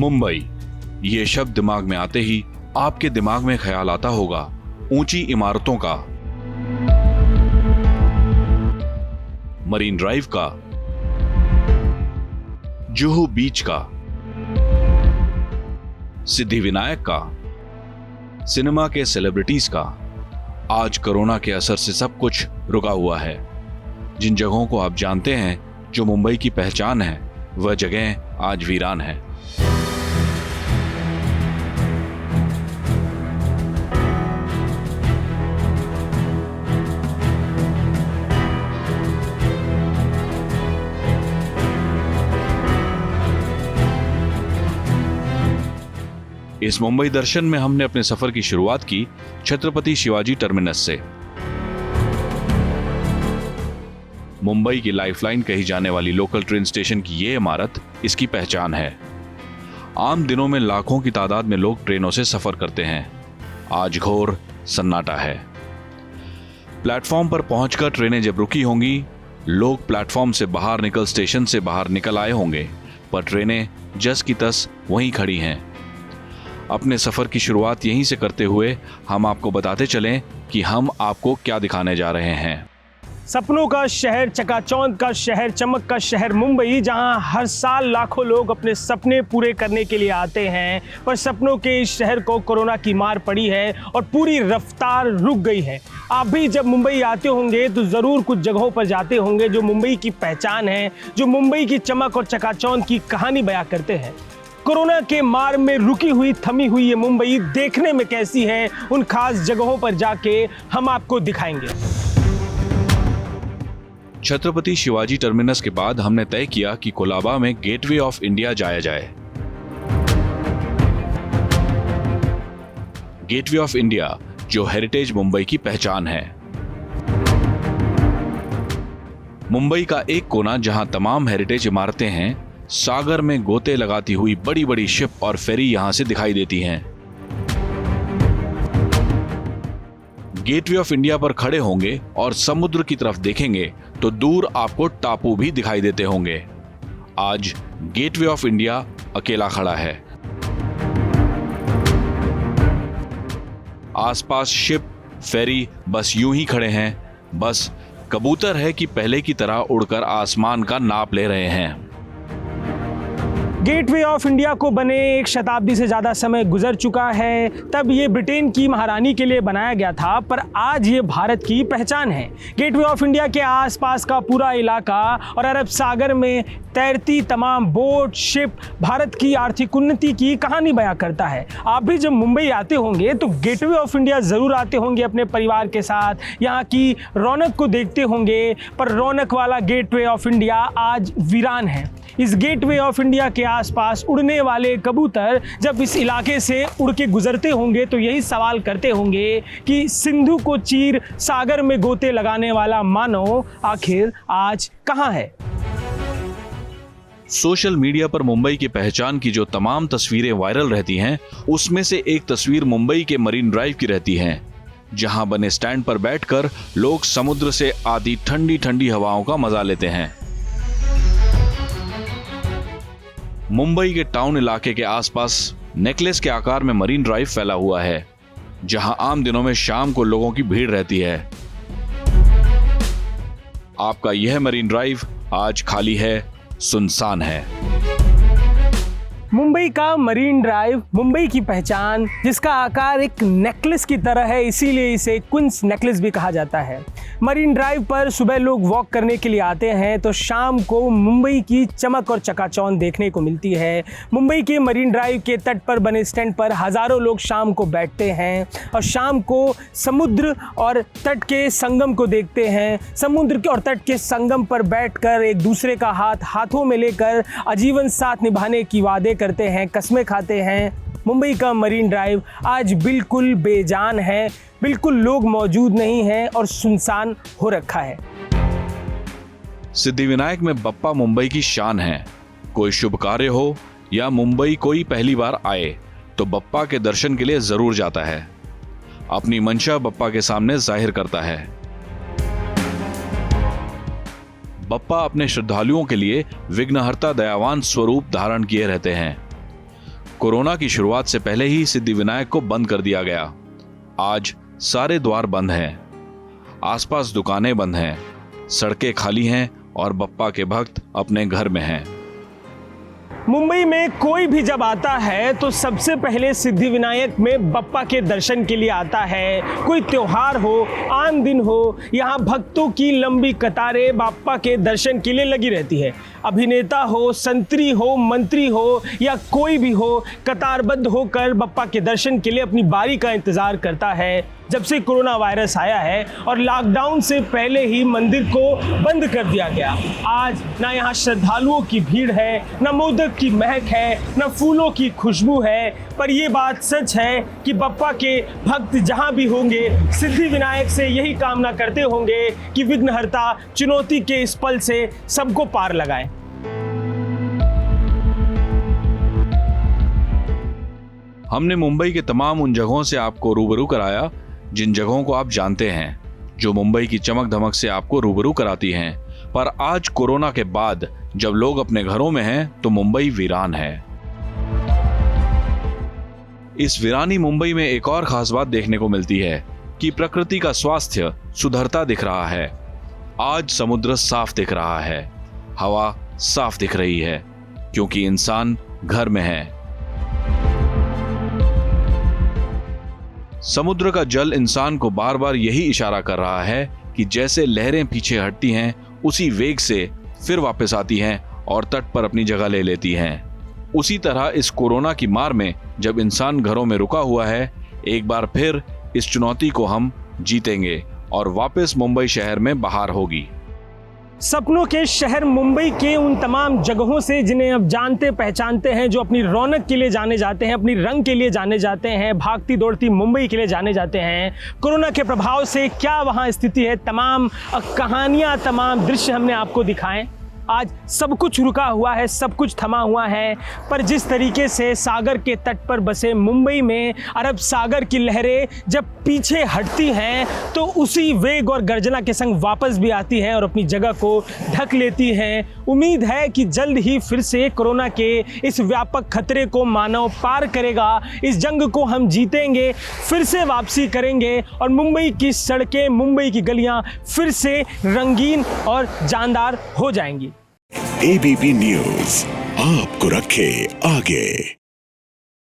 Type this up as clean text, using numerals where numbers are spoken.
मुंबई, ये शब्द दिमाग में आते ही आपके दिमाग में ख्याल आता होगा ऊंची इमारतों का, मरीन ड्राइव का, जुहू बीच का, सिद्धिविनायक का, सिनेमा के सेलिब्रिटीज का। आज कोरोना के असर से सब कुछ रुका हुआ है। जिन जगहों को आप जानते हैं जो मुंबई की पहचान है, वह जगह आज वीरान है। इस मुंबई दर्शन में हमने अपने सफर की शुरुआत की छत्रपति शिवाजी टर्मिनस से। मुंबई की लाइफलाइन कही जाने वाली लोकल ट्रेन स्टेशन की यह इमारत इसकी पहचान है। आम दिनों में लाखों की तादाद में लोग ट्रेनों से सफर करते हैं। आज घोर सन्नाटा है। प्लेटफॉर्म पर पहुंचकर ट्रेनें जब रुकी होंगी, लोग प्लेटफॉर्म से बाहर निकल स्टेशन से बाहर निकल आए होंगे, पर ट्रेनें जस की तस वहीं खड़ी हैं। अपने सफर की शुरुआत यहीं से करते हुए हम आपको बताते चलें कि हम आपको क्या दिखाने जा रहे हैं। सपनों का शहर, चकाचौंध का शहर, चमक का शहर मुंबई, जहां हर साल लाखों लोग अपने सपने पूरे करने के लिए आते हैं, पर सपनों के इस शहर को कोरोना की मार पड़ी है और पूरी रफ्तार रुक गई है। आप भी जब मुंबई आते होंगे तो ज़रूर कुछ जगहों पर जाते होंगे जो मुंबई की पहचान है, जो मुंबई की चमक और चकाचौंध की कहानी बयां करते हैं। कोरोना के मार में रुकी हुई, थमी हुई ये मुंबई देखने में कैसी है, उन खास जगहों पर जाके हम आपको दिखाएंगे। छत्रपति शिवाजी टर्मिनस के बाद हमने तय किया कि कोलाबा में गेटवे ऑफ इंडिया जाया जाए। गेटवे ऑफ इंडिया जो हेरिटेज मुंबई की पहचान है। मुंबई का एक कोना जहां तमाम हेरिटेज इमारतें हैं, सागर में गोते लगाती हुई बड़ी बड़ी शिप और फेरी यहां से दिखाई देती हैं। गेटवे ऑफ इंडिया पर खड़े होंगे और समुद्र की तरफ देखेंगे तो दूर आपको टापू भी दिखाई देते होंगे। आज गेटवे ऑफ इंडिया अकेला खड़ा है। आसपास शिप, फेरी बस यूं ही खड़े हैं। बस कबूतर है कि पहले की तरह उड़कर आसमान का नाप ले रहे हैं। गेटवे ऑफ इंडिया को बने 1 शताब्दी से ज़्यादा समय गुजर चुका है। तब ये ब्रिटेन की महारानी के लिए बनाया गया था, पर आज ये भारत की पहचान है। गेटवे ऑफ इंडिया के आसपास का पूरा इलाका और अरब सागर में तैरती तमाम बोट, शिप भारत की आर्थिक उन्नति की कहानी बयां करता है। आप भी जब मुंबई आते होंगे तो गेटवे ऑफ इंडिया ज़रूर आते होंगे अपने परिवार के साथ, यहाँ की रौनक को देखते होंगे, पर रौनक वाला गेटवे ऑफ इंडिया आज वीरान है। इस गेटवे ऑफ इंडिया के आसपास उड़ने वाले कबूतर जब इस इलाके से उड़ के गुजरते होंगे तो यही सवाल करते होंगे कि सिंधु को चीर सागर में गोते लगाने वाला मानव आखिर आज कहां है। सोशल मीडिया पर मुंबई की पहचान की जो तमाम तस्वीरें वायरल रहती हैं, उसमें से एक तस्वीर मुंबई के मरीन ड्राइव की रहती है, जहां बने स्टैंड पर बैठकर लोग समुद्र से आती ठंडी ठंडी हवाओं का मजा लेते हैं। मुंबई के टाउन इलाके के आसपास नेकलेस के आकार में मरीन ड्राइव फैला हुआ है, जहां आम दिनों में शाम को लोगों की भीड़ रहती है। आपका यह मरीन ड्राइव आज खाली है, सुनसान है। मुंबई का मरीन ड्राइव, मुंबई की पहचान, जिसका आकार एक नेकलेस की तरह है, इसीलिए इसे क्वींस नेकलेस भी कहा जाता है। मरीन ड्राइव पर सुबह लोग वॉक करने के लिए आते हैं तो शाम को मुंबई की चमक और चकाचौंध देखने को मिलती है। मुंबई के मरीन ड्राइव के तट पर बने स्टैंड पर हज़ारों लोग शाम को बैठते हैं और शाम को समुद्र और तट के संगम को देखते हैं। समुद्र के और तट के संगम पर बैठकर एक दूसरे का हाथ हाथों में लेकर आजीवन साथ निभाने की वादे करते हैं, कस्में खाते हैं। मुंबई का मरीन ड्राइव आज बिल्कुल बेजान है, बिल्कुल लोग मौजूद नहीं हैं और सुनसान हो रखा है। सिद्धिविनायक में बप्पा मुंबई की शान है। कोई शुभ कार्य हो या मुंबई कोई पहली बार आए तो बप्पा के दर्शन के लिए जरूर जाता है। अपनी मंशा बप्पा के सामने जाहिर करता है। बप्पा अपने श्रद्धालुओं के लिए विघ्नहर्ता दयावान स्वरूप धारण किए रहते हैं। कोरोना की शुरुआत से पहले ही सिद्धिविनायक को बंद कर दिया गया। आज सारे द्वार बंद हैं, आसपास दुकानें बंद हैं, सड़कें खाली हैं और बप्पा के भक्त अपने घर में हैं। मुंबई में कोई भी जब आता है तो सबसे पहले सिद्धिविनायक में बप्पा के दर्शन के लिए आता है। कोई त्योहार हो, आम दिन हो, यहाँ भक्तों की लंबी कतारें बप्पा के दर्शन के लिए लगी रहती है। अभिनेता हो, संतरी हो, मंत्री हो या कोई भी हो, कतारबद्ध होकर बप्पा के दर्शन के लिए अपनी बारी का इंतजार करता है। जब से कोरोना वायरस आया है और लॉकडाउन से पहले ही मंदिर को बंद कर दिया गया, आज ना यहाँ श्रद्धालुओं की भीड़ है, ना मोदक की महक है, ना फूलों की खुशबू है। पर ये बात सच है कि बप्पा के भक्त जहाँ भी होंगे, सिद्धिविनायक से यही कामना करते होंगे कि विघ्नहर्ता चुनौती के इस पल से सबको पार लगाए। हमने मुंबई के तमाम उन जगहों से आपको रूबरू कराया जिन जगहों को आप जानते हैं, जो मुंबई की चमक धमक से आपको रूबरू कराती हैं। पर आज कोरोना के बाद जब लोग अपने घरों में हैं तो मुंबई वीरान है। इस वीरानी मुंबई में एक और खास बात देखने को मिलती है कि प्रकृति का स्वास्थ्य सुधरता दिख रहा है। आज समुद्र साफ दिख रहा है, हवा साफ दिख रही है, क्योंकि इंसान घर में है। समुद्र का जल इंसान को बार बार यही इशारा कर रहा है कि जैसे लहरें पीछे हटती हैं, उसी वेग से फिर वापस आती हैं और तट पर अपनी जगह ले लेती हैं। उसी तरह इस कोरोना की मार में जब इंसान घरों में रुका हुआ है, एक बार फिर इस चुनौती को हम जीतेंगे और वापस मुंबई शहर में बहार होगी। सपनों के शहर मुंबई के उन तमाम जगहों से जिन्हें अब जानते पहचानते हैं, जो अपनी रौनक के लिए जाने जाते हैं, अपनी रंग के लिए जाने जाते हैं, भागती दौड़ती मुंबई के लिए जाने जाते हैं। कोरोना के प्रभाव से क्या वहां स्थिति है, तमाम कहानियां, तमाम दृश्य हमने आपको दिखाएं। आज सब कुछ रुका हुआ है, सब कुछ थमा हुआ है, पर जिस तरीके से सागर के तट पर बसे मुंबई में अरब सागर की लहरें जब पीछे हटती हैं तो उसी वेग और गर्जना के संग वापस भी आती हैं और अपनी जगह को ढक लेती हैं। उम्मीद है कि जल्द ही फिर से कोरोना के इस व्यापक खतरे को मानव पार करेगा। इस जंग को हम जीतेंगे, फिर से वापसी करेंगे और मुंबई की सड़कें, मुंबई की गलियां फिर से रंगीन और जानदार हो जाएंगी। एबीपी न्यूज़ आपको रखे आगे।